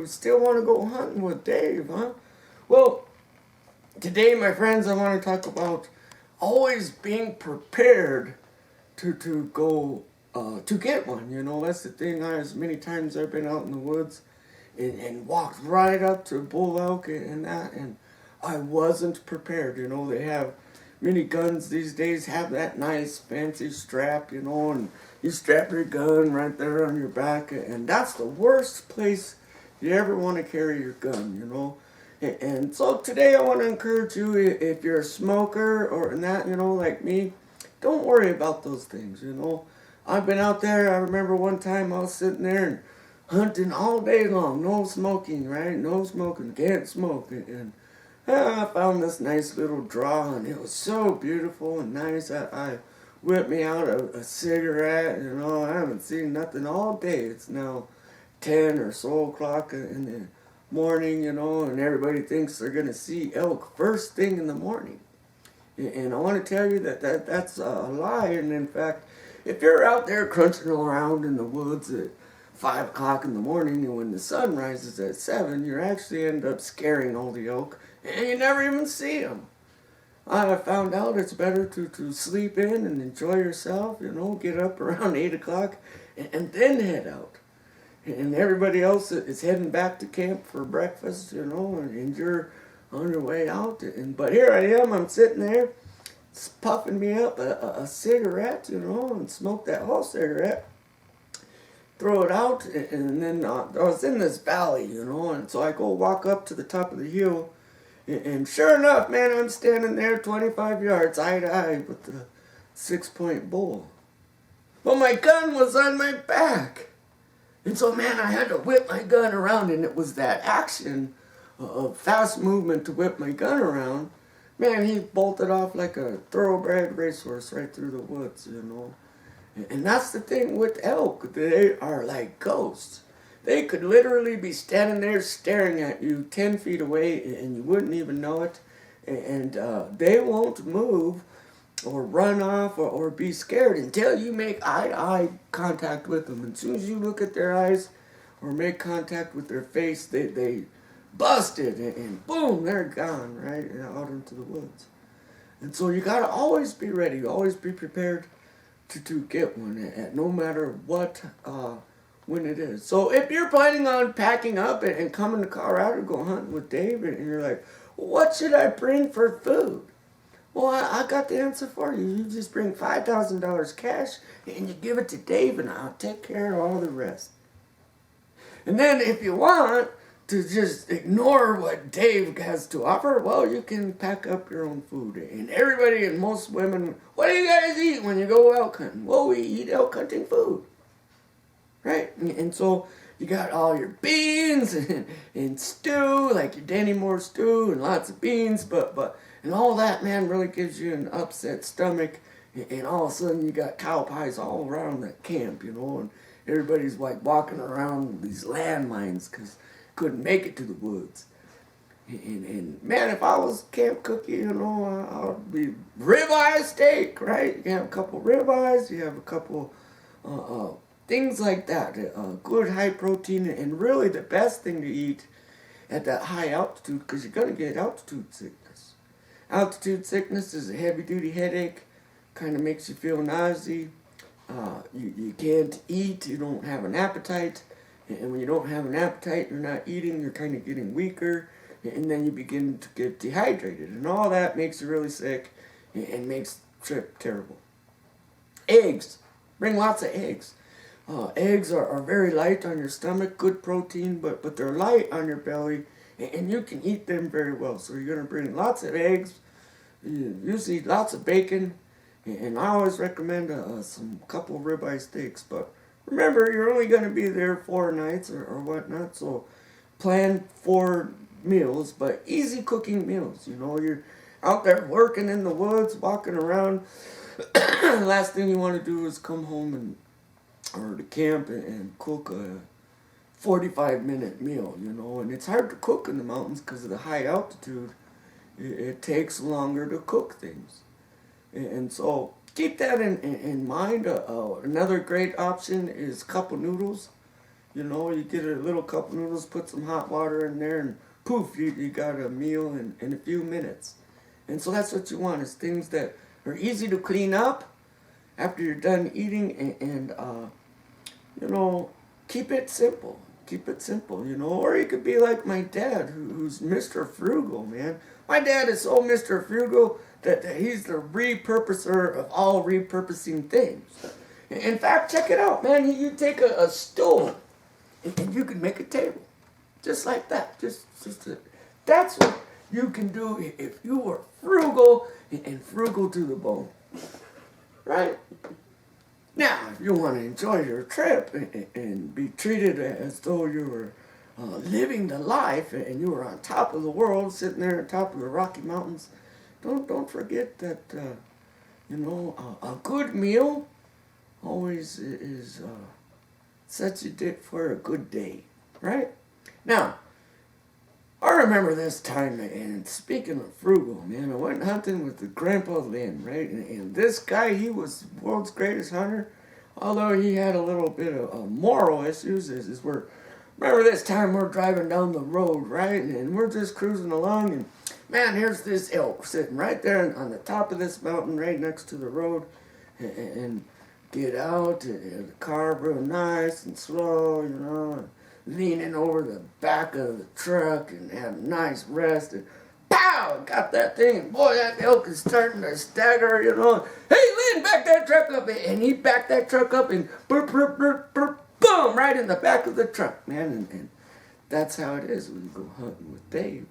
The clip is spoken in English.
you still want to go hunting with Dave, huh? Well, today, my friends, I want to talk about always being prepared to go to get one. You know, that's the thing. As many times I've been out in the woods and walked right up to a bull elk and that, and I wasn't prepared. You know, they have many guns these days have that nice fancy strap, you know, and you strap your gun right there on your back, and that's the worst place you ever want to carry your gun, you know. And so today I want to encourage you, if you're a smoker or that, you know, like me, don't worry about those things, you know. I've been out there, I remember one time I was sitting there and hunting all day long, no smoking, right? No smoking, can't smoke. And I found this nice little draw, and it was so beautiful and nice. I whipped me out a cigarette, you know. I haven't seen nothing all day. It's now 10 or so o'clock in the morning, you know, and everybody thinks they're going to see elk first thing in the morning. And I want to tell you that's a lie. And in fact, if you're out there crunching around in the woods at 5 o'clock in the morning, and when the sun rises at 7, you actually end up scaring all the elk, and you never even see them. I found out it's better to sleep in and enjoy yourself, you know, get up around 8 o'clock, and then head out. And everybody else is heading back to camp for breakfast, you know, and you're on your way out. But here I am, I'm sitting there, it's puffing me up a cigarette, you know, and smoke that whole cigarette, throw it out, and then I was in this valley, you know, and so I go walk up to the top of the hill, and sure enough, man, I'm standing there 25 yards eye to eye with the 6-point bull. But my gun was on my back. And so, man, I had to whip my gun around, and it was that action of fast movement to whip my gun around. Man, he bolted off like a thoroughbred racehorse right through the woods, you know. And that's the thing with elk. They are like ghosts. They could literally be standing there staring at you 10 feet away, and you wouldn't even know it. And they won't move or run off or be scared until you make eye-to-eye contact with them. And as soon as you look at their eyes or make contact with their face, they busted, and boom, they're gone, right, out into the woods. And so you got to always be ready, always be prepared to get one, at no matter what, when it is. So if you're planning on packing up and coming to Colorado to go hunting with Dave, and you're like, what should I bring for food? Well, I got the answer for you. You just bring $5,000 cash, and you give it to Dave, and I'll take care of all the rest. And then if you want to just ignore what Dave has to offer, well, you can pack up your own food. And everybody and most women, what do you guys eat when you go elk hunting? Well, we eat elk hunting food, right? And so you got all your beans and stew, like your Danny Moore stew, and lots of beans, but and all that, man, really gives you an upset stomach. And all of a sudden you got cow pies all around that camp, you know, and everybody's like walking around these landmines because couldn't make it to the woods. And man, if I was camp cookie, you know, I'd be ribeye steak, right? You have a couple ribeyes, you have a couple things like that. Good high protein, and really the best thing to eat at that high altitude, because you're going to get altitude sickness. Altitude sickness is a heavy-duty headache, kind of makes you feel nauseous. You can't eat, you don't have an appetite. And when you don't have an appetite, you're not eating, you're kind of getting weaker. And then you begin to get dehydrated. And all that makes you really sick and makes the trip terrible. Eggs. Bring lots of eggs. Eggs are very light on your stomach, good protein, but they're light on your belly. And you can eat them very well. So you're going to bring lots of eggs, usually lots of bacon, and I always recommend some couple ribeye steaks. But remember, you're only going to be there 4 nights or whatnot, so plan 4 meals, but easy cooking meals. You know, you're out there working in the woods, walking around. The last thing you want to do is come home or to camp and cook a 45-minute meal, you know. And it's hard to cook in the mountains because of the high altitude. It takes longer to cook things. And so keep that in mind. Another great option is cup of noodles. You know, you get a little cup of noodles, put some hot water in there, and poof, you got a meal in a few minutes. And so that's what you want, is things that are easy to clean up after you're done eating, you know, keep it simple. Keep it simple, you know. Or you could be like my dad, who's Mr. Frugal, man. My dad is so Mr. Frugal that he's the repurposer of all repurposing things. In fact, check it out, man. You take a stool and you can make a table. Just like that. That's what you can do if you were frugal and frugal to the bone. Right? Now, if you want to enjoy your trip and be treated as though you were living the life and you were on top of the world, sitting there on top of the Rocky Mountains, don't forget that you know, a good meal always is sets you for a good day, right? Now, I remember this time, and speaking of frugal, man, I went hunting with the Grandpa Lynn, right? And this guy, he was the world's greatest hunter, although he had a little bit of moral issues. Remember this time we're driving down the road, right? And we're just cruising along, and man, here's this elk sitting right there on the top of this mountain, right next to the road, and get out, and the car real nice and slow, you know, leaning over the back of the truck and have a nice rest, and pow, got that thing. Boy, that elk is starting to stagger, you know. Hey, Lynn, back that truck up. And he backed that truck up and burp, burp, burp, burp, boom, right in the back of the truck, man. And that's how it is when you go hunting with Dave.